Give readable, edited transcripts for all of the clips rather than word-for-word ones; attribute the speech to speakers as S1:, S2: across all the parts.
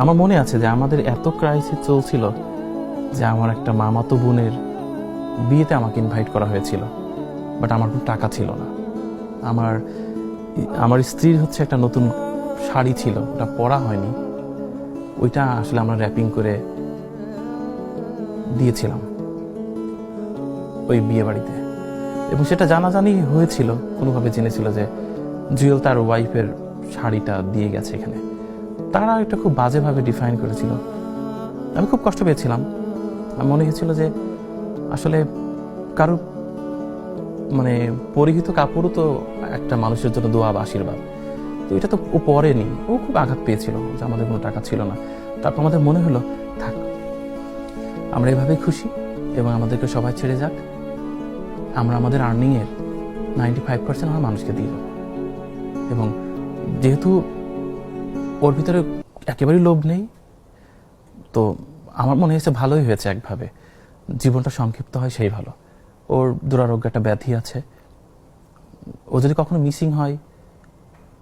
S1: আমার মনে আছে যে আমাদের এত ক্রাইসিস চলছিল যে আমার একটা মামাতো বোনের বিয়েতে আমাকে ইনভাইট করা হয়েছিল, বাট আমার কোনো টাকা ছিল না। আমার আমার স্ত্রীর হচ্ছে একটা নতুন শাড়ি ছিল, ওটা পরা হয়নি, ওইটা আসলে আমরা র্যাপিং করে দিয়েছিলাম ওই বিয়ে বাড়িতে, এবং সেটা জানাজানি হয়েছিল, কোনোভাবে জেনেছিল যে জুয়েল তার ওয়াইফের শাড়িটা দিয়ে গেছে এখানে। তারা এটা খুব বাজেভাবে ডিফাইন করেছিল, আমি খুব কষ্ট পেয়েছিলাম। আমার মনে হয়েছিল যে আসলে কারো মানে পরিহিত কাপড়ও তো একটা মানুষের জন্য দোয়া বা আশীর্বাদ, তো এটা তো ও পরেনি, ও খুব আঘাত পেয়েছিল যে আমাদের কোনো টাকা ছিল না। তারপর আমাদের মনে হলো থাক, আমরা এভাবেই খুশি এবং আমাদেরকে সবাই ছেড়ে যাক, আমরা আমাদের আর্নিংয়ের 95% আমরা মানুষকে দিয়ে দেবো। এবং যেহেতু ওর ভিতরে একেবারেই লোভ নেই, তো আমার মনে হয়েছে ভালোই হয়েছে, একভাবে জীবনটা সংক্ষিপ্ত হয় সেই ভালো। ওর দুরারোগ্য একটা ব্যাধি আছে, ও যদি কখনো মিসিং হয়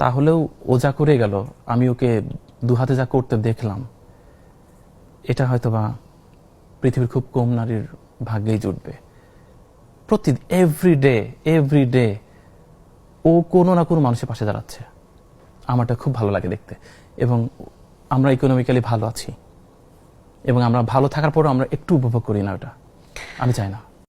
S1: তাহলেও ও যা করে গেল, আমি ওকে দুহাতে যা করতে দেখলাম, এটা হয়তো বা পৃথিবীর খুব কম নারীর ভাগ্যেই জুটবে। প্রতিদিন এভরি ডে ও কোনো না কোনো মানুষের পাশে দাঁড়াচ্ছে, আমারটা খুব ভালো লাগে দেখতে। এবং আমরা ইকোনমিক্যালি ভালো আছি, এবং আমরা ভালো থাকার পরও আমরা একটু উপভোগ করি না, ওটা আমি চাই না।